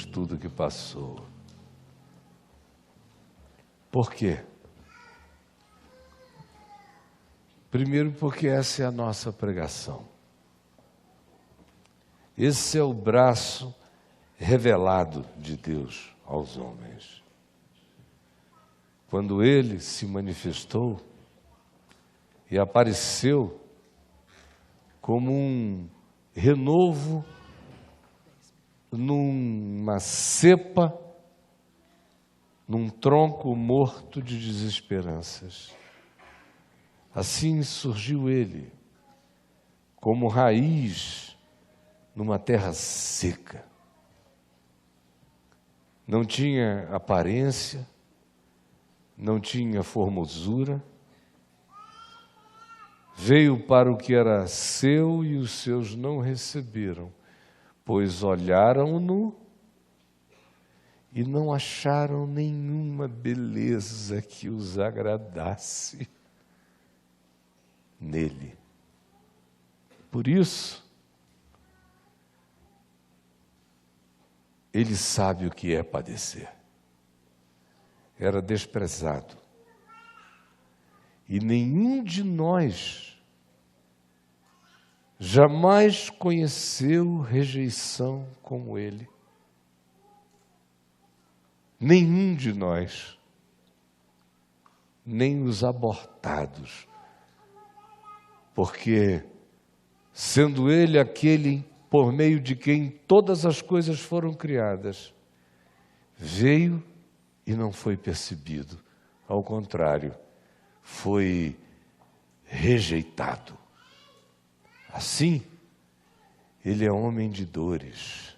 Tudo que passou. Por quê? Primeiro, porque essa é a nossa pregação. Esse é o braço revelado de Deus aos homens. Quando Ele se manifestou e apareceu como um renovo numa cepa, num tronco morto de desesperanças. Assim surgiu Ele, como raiz numa terra seca. Não tinha aparência, não tinha formosura. Veio para o que era seu e os seus não receberam, pois olharam-no e não acharam nenhuma beleza que os agradasse nele. Por isso, ele sabe o que é padecer. Era desprezado. E nenhum de nós jamais conheceu rejeição como ele. Nenhum de nós, nem os abortados, porque, sendo ele aquele por meio de quem todas as coisas foram criadas, veio e não foi percebido. Ao contrário, foi rejeitado. Assim, ele é homem de dores,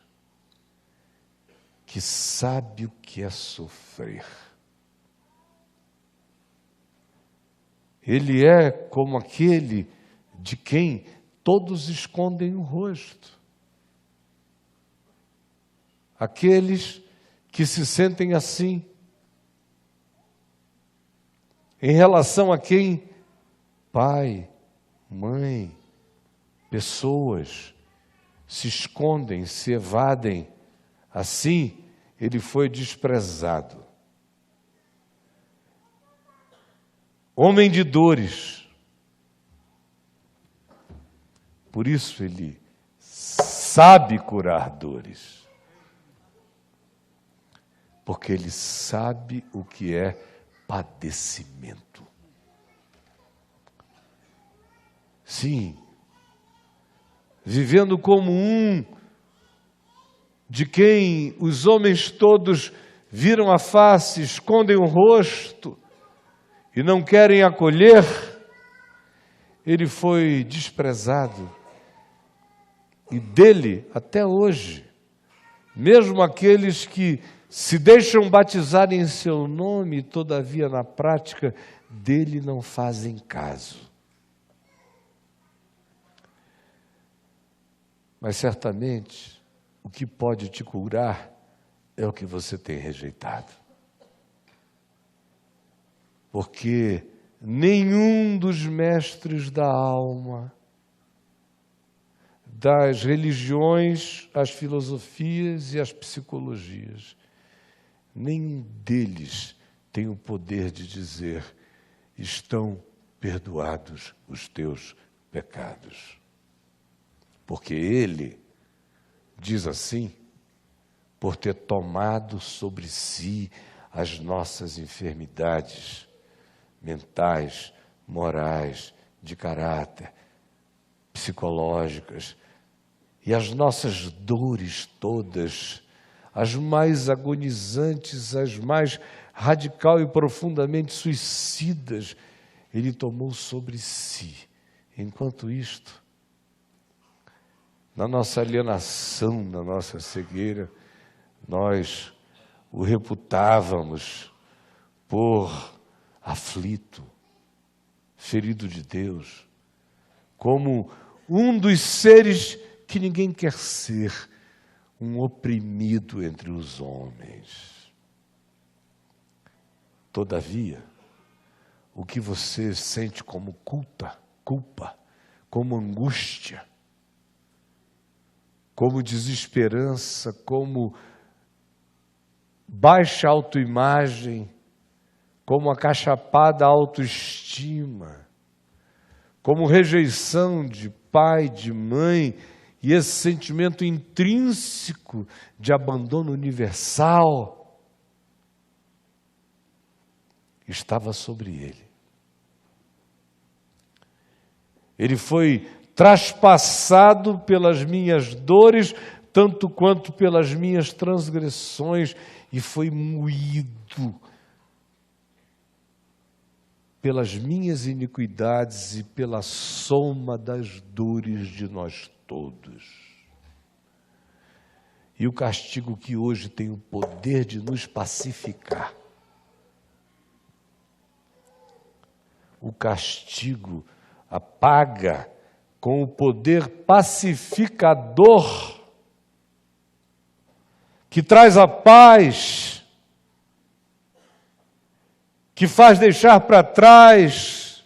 que sabe o que é sofrer. Ele é como aquele de quem todos escondem o rosto. Aqueles que se sentem assim, em relação a quem pai, mãe, pessoas se escondem, se evadem. Assim, ele foi desprezado. Homem de dores. Por isso ele sabe curar dores. Porque ele sabe o que é padecimento. Sim, vivendo como um de quem os homens todos viram a face, escondem o rosto e não querem acolher, ele foi desprezado. E dele, até hoje, mesmo aqueles que se deixam batizar em seu nome, todavia na prática dele não fazem caso. Mas certamente o que pode te curar é o que você tem rejeitado. Porque nenhum dos mestres da alma, das religiões, as filosofias e as psicologias, nenhum deles tem o poder de dizer: estão perdoados os teus pecados. Porque ele diz assim, por ter tomado sobre si as nossas enfermidades mentais, morais, de caráter, psicológicas, e as nossas dores todas, as mais agonizantes, as mais radical e profundamente suicidas, ele tomou sobre si. Enquanto isto, na nossa alienação, na nossa cegueira, nós o reputávamos por aflito, ferido de Deus, como um dos seres que ninguém quer ser, um oprimido entre os homens. Todavia, o que você sente como culpa, como angústia, como desesperança, como baixa autoimagem, como acachapada autoestima, como rejeição de pai, de mãe, e esse sentimento intrínseco de abandono universal estava sobre ele. Ele foi traspassado pelas minhas dores, tanto quanto pelas minhas transgressões, e foi moído pelas minhas iniquidades e pela soma das dores de nós todos. E o castigo que hoje tem o poder de nos pacificar, o castigo, a paga, com o poder pacificador, que traz a paz, que faz deixar para trás,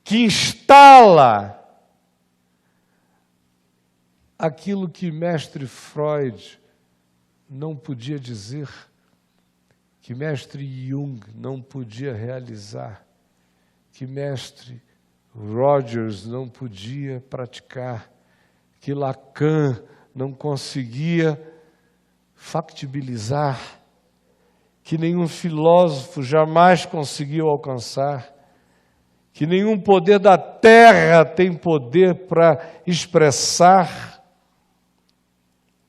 que instala aquilo que mestre Freud não podia dizer, que mestre Jung não podia realizar, que mestre Rogers não podia praticar, que Lacan não conseguia factibilizar, que nenhum filósofo jamais conseguiu alcançar, que nenhum poder da terra tem poder para expressar,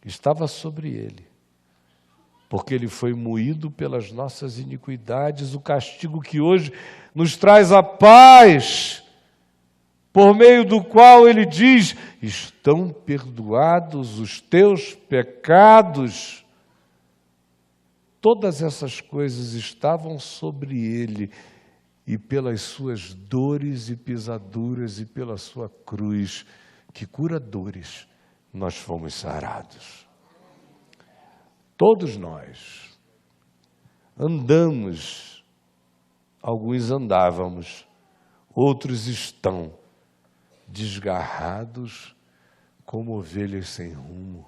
estava sobre ele, porque ele foi moído pelas nossas iniquidades, o castigo que hoje nos traz a paz, por meio do qual ele diz: estão perdoados os teus pecados. Todas essas coisas estavam sobre ele, e pelas suas dores e pisaduras e pela sua cruz, que cura dores, nós fomos sarados. Todos nós andamos, alguns andávamos, outros estão desgarrados como ovelhas sem rumo,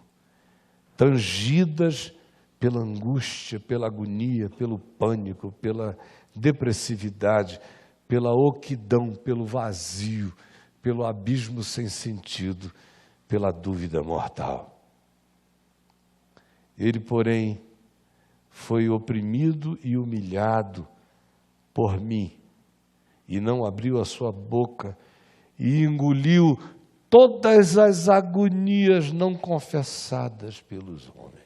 tangidas pela angústia, pela agonia, pelo pânico, pela depressividade, pela oquidão, pelo vazio, pelo abismo sem sentido, pela dúvida mortal. Ele, porém, foi oprimido e humilhado por mim, e não abriu a sua boca, e engoliu todas as agonias não confessadas pelos homens.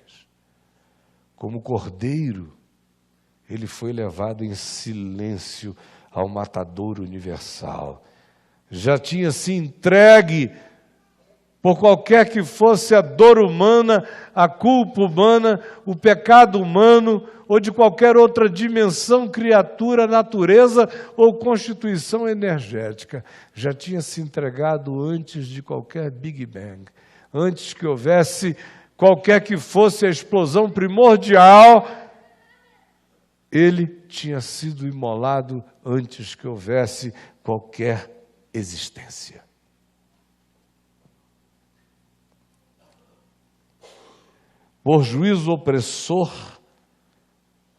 Como cordeiro, ele foi levado em silêncio ao matador universal. Já tinha se entregue, por qualquer que fosse a dor humana, a culpa humana, o pecado humano, ou de qualquer outra dimensão, criatura, natureza ou constituição energética. Já tinha se entregado antes de qualquer Big Bang, antes que houvesse qualquer que fosse a explosão primordial, ele tinha sido imolado antes que houvesse qualquer existência. Por juízo opressor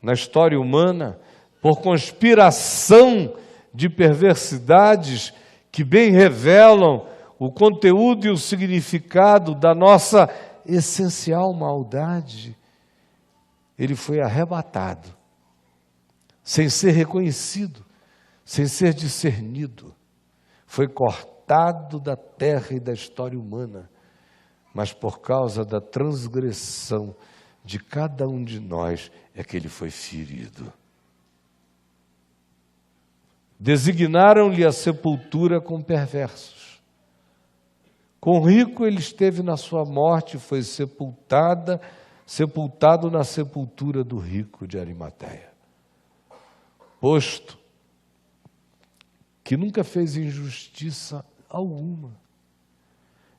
na história humana, por conspiração de perversidades que bem revelam o conteúdo e o significado da nossa essencial maldade, ele foi arrebatado, sem ser reconhecido, sem ser discernido, foi cortado da terra e da história humana, mas por causa da transgressão de cada um de nós é que ele foi ferido. Designaram-lhe a sepultura com perversos. Com rico ele esteve na sua morte, foi sepultado na sepultura do rico de Arimateia. Posto que nunca fez injustiça alguma,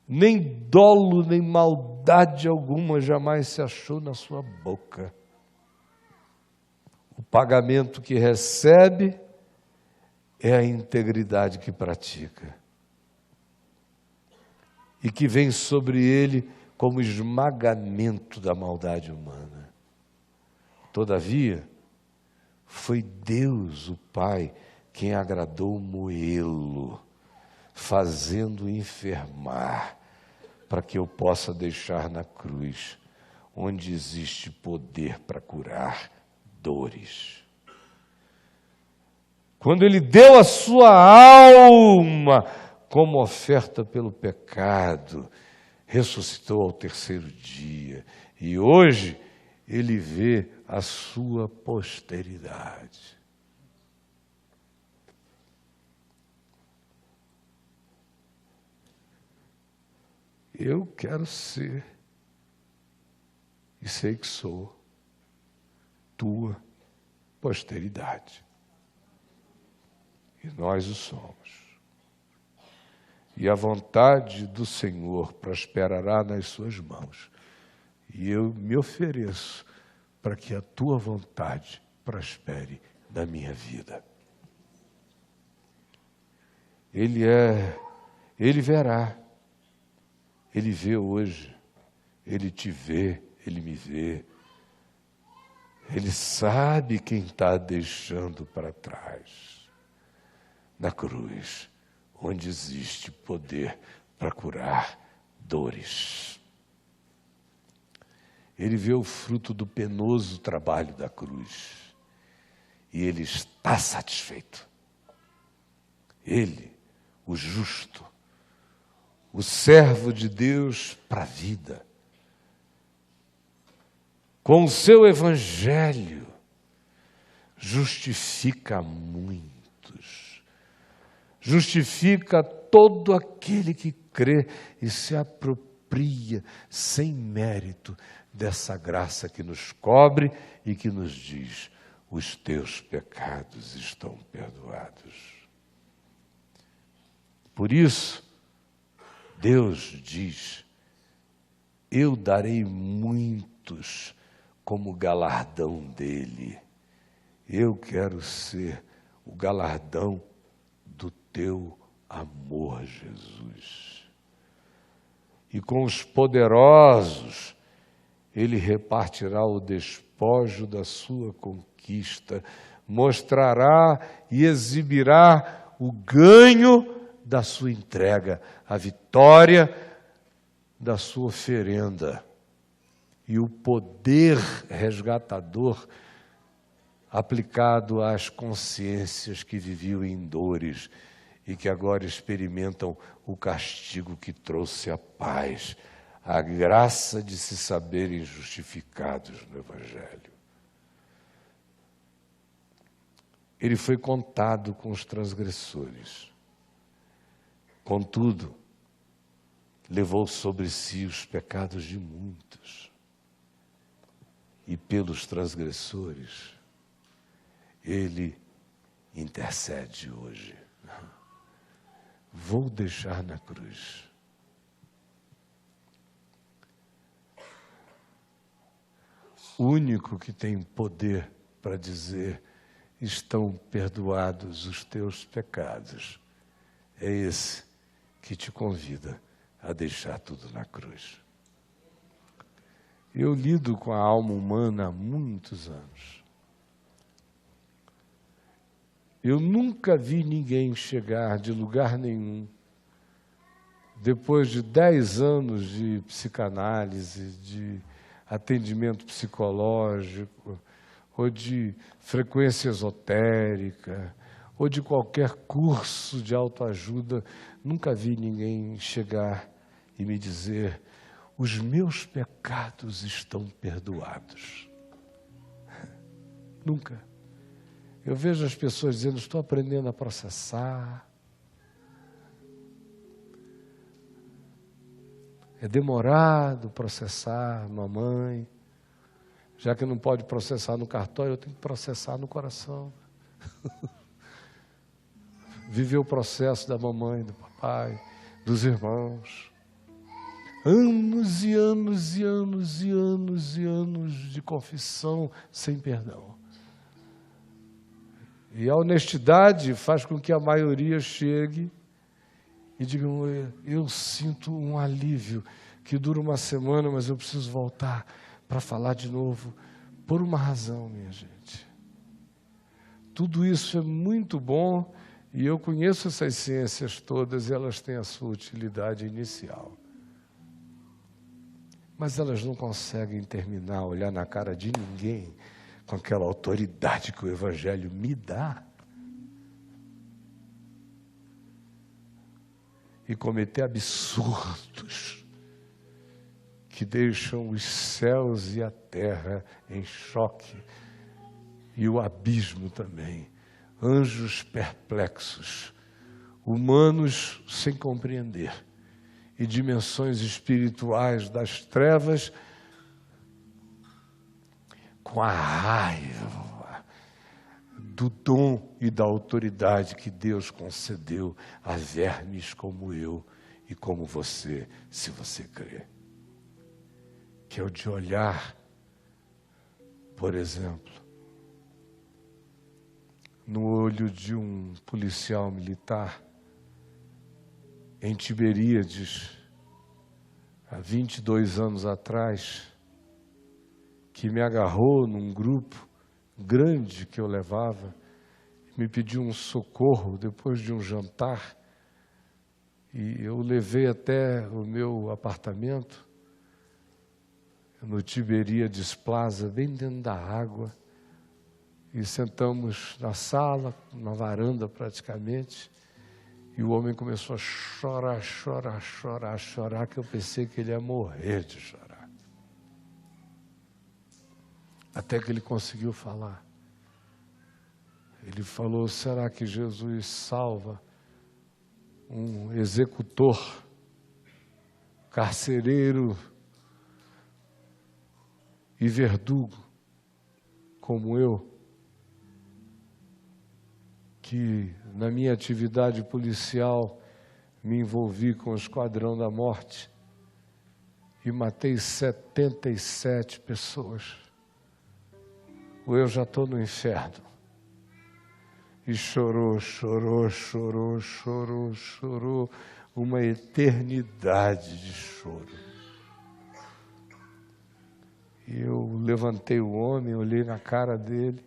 nem dolo, nem maldade alguma jamais se achou na sua boca. O pagamento que recebe é a integridade que pratica, e que vem sobre ele como esmagamento da maldade humana. Todavia, foi Deus, o Pai, quem agradou moê-lo, fazendo enfermar, para que eu possa deixar na cruz, onde existe poder para curar dores. Quando Ele deu a sua alma como oferta pelo pecado, ressuscitou ao terceiro dia, e hoje Ele vê a sua posteridade. Eu quero ser, e sei que sou, tua posteridade. E nós o somos. E a vontade do Senhor prosperará nas suas mãos. E eu me ofereço para que a tua vontade prospere na minha vida. Ele verá. Ele vê hoje, Ele te vê, Ele me vê. Ele sabe quem está deixando para trás, na cruz, onde existe poder para curar dores. Ele vê o fruto do penoso trabalho da cruz e Ele está satisfeito. Ele, o justo, o servo de Deus para a vida, com o seu evangelho, justifica muitos, justifica todo aquele que crê e se apropria sem mérito dessa graça que nos cobre e que nos diz: os teus pecados estão perdoados. Por isso, Deus diz: eu darei muitos como galardão dele. Eu quero ser o galardão do teu amor, Jesus. E com os poderosos, ele repartirá o despojo da sua conquista, mostrará e exibirá o ganho da sua entrega, a vitória da sua oferenda e o poder resgatador aplicado às consciências que viviam em dores e que agora experimentam o castigo que trouxe a paz, a graça de se saberem justificados no Evangelho. Ele foi contado com os transgressores. Contudo, levou sobre si os pecados de muitos. E pelos transgressores, ele intercede hoje. Vou deixar na cruz. O único que tem poder para dizer: estão perdoados os teus pecados, é esse que te convida a deixar tudo na cruz. Eu lido com a alma humana há muitos anos. Eu nunca vi ninguém chegar de lugar nenhum, depois de 10 anos de psicanálise, de atendimento psicológico, ou de frequência esotérica, ou de qualquer curso de autoajuda, nunca vi ninguém chegar e me dizer: os meus pecados estão perdoados. Nunca. Eu vejo as pessoas dizendo: estou aprendendo a processar. É demorado processar, mamãe. Já que não pode processar no cartório, eu tenho que processar no coração. Viver o processo da mamãe, do papai, dos irmãos. Anos e anos e anos e anos e anos de confissão sem perdão. E a honestidade faz com que a maioria chegue e diga: eu sinto um alívio, que dura uma semana, mas eu preciso voltar para falar de novo, por uma razão, minha gente. Tudo isso é muito bom e eu conheço essas ciências todas e elas têm a sua utilidade inicial. Mas elas não conseguem terminar, olhar na cara de ninguém com aquela autoridade que o Evangelho me dá e cometer absurdos que deixam os céus e a terra em choque e o abismo também. Anjos perplexos, humanos sem compreender e dimensões espirituais das trevas com a raiva do dom e da autoridade que Deus concedeu a vermes como eu e como você, se você crê. Que é o de olhar, por exemplo, no olho de um policial militar em Tiberíades, há 22 anos atrás, que me agarrou num grupo grande que eu levava, me pediu um socorro depois de um jantar, e eu levei até o meu apartamento, no Tiberíades Plaza, bem dentro da água, e sentamos na sala, na varanda praticamente, e o homem começou a chorar, chorar, chorar, chorar, que eu pensei que ele ia morrer de chorar. Até que ele conseguiu falar. Ele falou: será que Jesus salva um executor, carcereiro e verdugo como eu, que na minha atividade policial me envolvi com o Esquadrão da Morte e matei 77 pessoas. Ou eu já estou no inferno. E chorou, chorou, chorou, chorou, chorou, uma eternidade de choro. E eu levantei o homem, olhei na cara dele,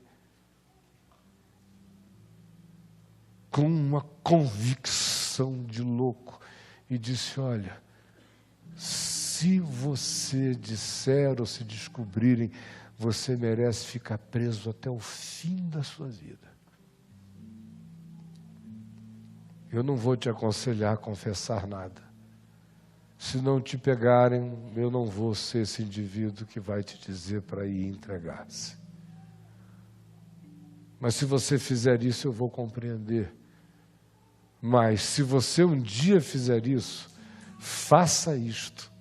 com uma convicção de louco, e disse: olha, se você disser ou se descobrirem, você merece ficar preso até o fim da sua vida. Eu não vou te aconselhar a confessar nada. Se não te pegarem, eu não vou ser esse indivíduo que vai te dizer para ir entregar-se. Mas se você fizer isso, eu vou compreender. Mas se você um dia fizer isso, faça isto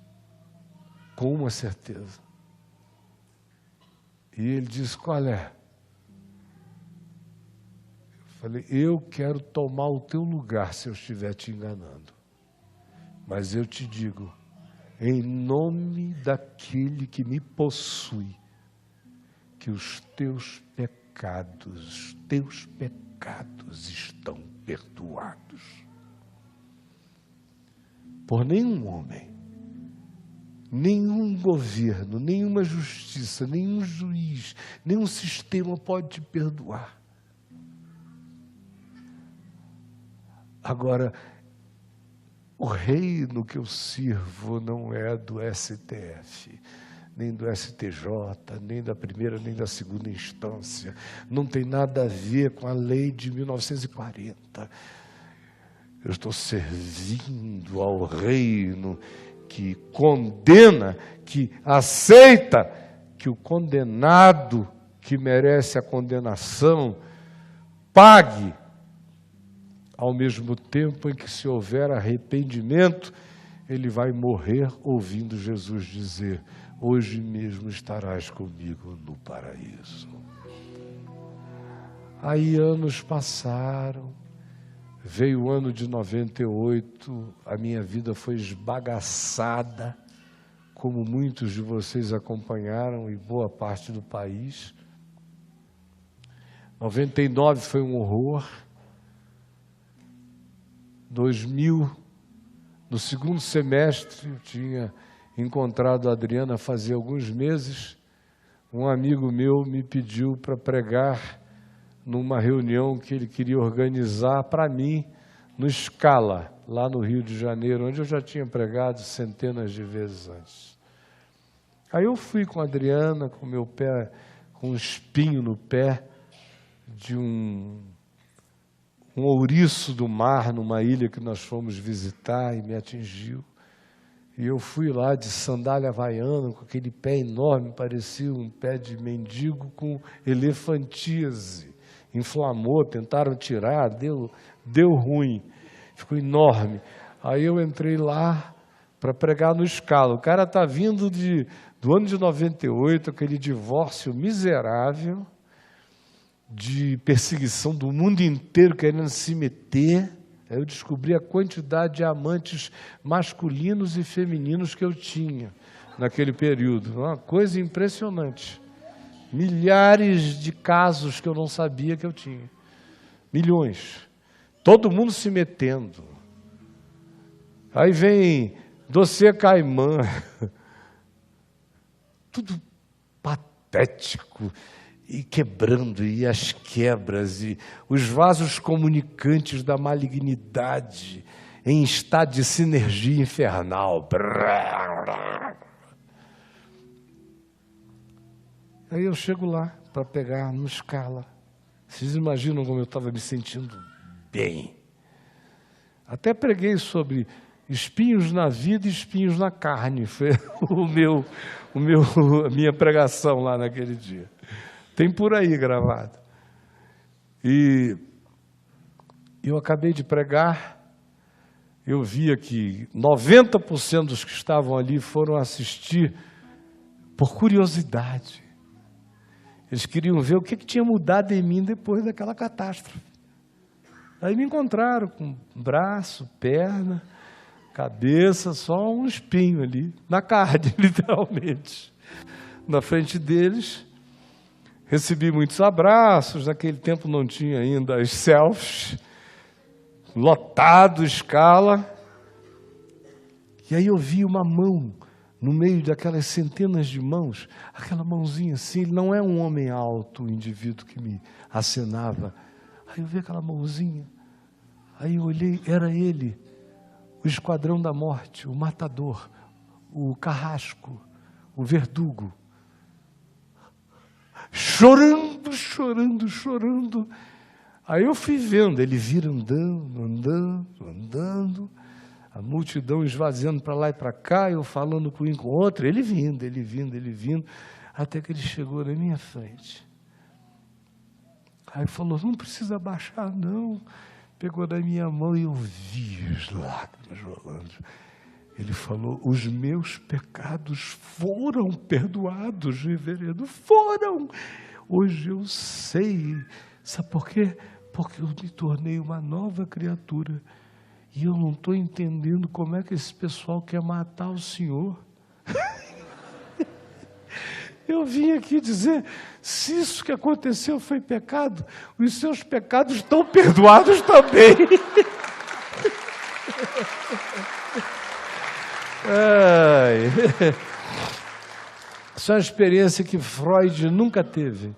com uma certeza. E ele disse: qual é? Eu falei: eu quero tomar o teu lugar se eu estiver te enganando. Mas eu te digo, em nome daquele que me possui, que os teus pecados estão perdoados. Por nenhum homem, nenhum governo, nenhuma justiça, nenhum juiz, nenhum sistema pode te perdoar. Agora, o reino que eu sirvo não é do STF, nem do STJ, nem da primeira, nem da segunda instância. Não tem nada a ver com a lei de 1940. Eu estou servindo ao reino que condena, que aceita que o condenado que merece a condenação pague, ao mesmo tempo em que, se houver arrependimento, ele vai morrer ouvindo Jesus dizer: hoje mesmo estarás comigo no paraíso. Aí anos passaram, veio o ano de 98, a minha vida foi esbagaçada, como muitos de vocês acompanharam e boa parte do país. 99 foi um horror. 2000, no segundo semestre, eu tinha encontrado a Adriana fazia alguns meses, um amigo meu me pediu para pregar numa reunião que ele queria organizar para mim, no Scala, lá no Rio de Janeiro, onde eu já tinha pregado centenas de vezes antes. Aí eu fui com a Adriana, com meu pé, com um espinho no pé, de um ouriço do mar, numa ilha que nós fomos visitar, e me atingiu. E eu fui lá de sandália havaiana, com aquele pé enorme, parecia um pé de mendigo com elefantíase. Inflamou, tentaram tirar, deu ruim, ficou enorme. Aí eu entrei lá para pregar no Scala. O cara está vindo do ano de 98, aquele divórcio miserável, de perseguição do mundo inteiro querendo se meter. Aí eu descobri a quantidade de amantes masculinos e femininos que eu tinha naquele período. Uma coisa impressionante. Milhares de casos que eu não sabia que eu tinha. Milhões. Todo mundo se metendo. Aí vem dossiê Caimã. Tudo patético. E quebrando, e as quebras, e os vasos comunicantes da malignidade em estado de sinergia infernal. Aí eu chego lá para pegar no Scala. Vocês imaginam como eu estava me sentindo bem. Até preguei sobre espinhos na vida e espinhos na carne. Foi a minha pregação lá naquele dia. Tem por aí gravado. E eu acabei de pregar, eu via que 90% dos que estavam ali foram assistir por curiosidade. Eles queriam ver o que tinha mudado em mim depois daquela catástrofe. Aí me encontraram com braço, perna, cabeça, só um espinho ali, na carne, literalmente. Na frente deles, recebi muitos abraços, naquele tempo não tinha ainda as selfies, lotado, Scala. E aí eu vi uma mão, no meio daquelas centenas de mãos, aquela mãozinha assim, ele não é um homem alto, o indivíduo que me acenava. Aí eu vi aquela mãozinha, aí eu olhei, era ele, o esquadrão da morte, o matador, o carrasco, o verdugo. Chorando, chorando, chorando. Aí eu fui vendo, ele vir andando, a multidão esvaziando para lá e para cá, eu falando com um com o outro, ele vindo, até que ele chegou na minha frente. Aí falou, não precisa baixar não. Pegou na minha mão e eu vi as lágrimas rolando. Ele falou, os meus pecados foram perdoados, reverendo, foram. Hoje eu sei. Sabe por quê? Porque eu me tornei uma nova criatura. E eu não estou entendendo como é que esse pessoal quer matar o Senhor. Eu vim aqui dizer, se isso que aconteceu foi pecado, os seus pecados estão perdoados também. Isso é uma experiência que Freud nunca teve.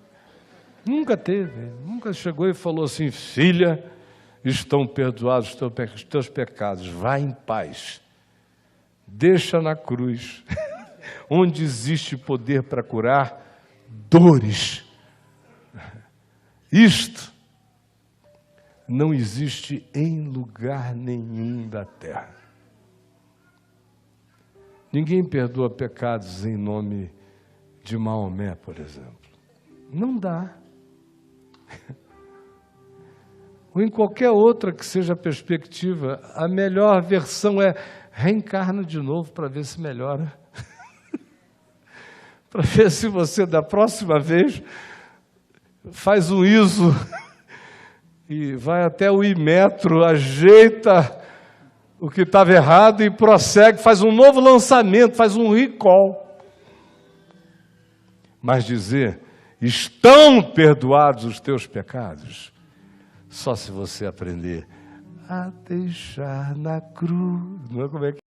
Nunca chegou e falou assim, filha, estão perdoados os teus pecados, vá em paz, deixa na cruz, onde existe poder para curar dores. Isto não existe em lugar nenhum da terra. Ninguém perdoa pecados em nome de Maomé, por exemplo. Não dá. Ou em qualquer outra que seja a perspectiva, a melhor versão é reencarna de novo para ver se melhora. Para ver se você, da próxima vez, faz um ISO e vai até o Imetro, ajeita o que estava errado e prossegue, faz um novo lançamento, faz um recall. Mas dizer, estão perdoados os teus pecados, só se você aprender a deixar na cruz. Não é como é que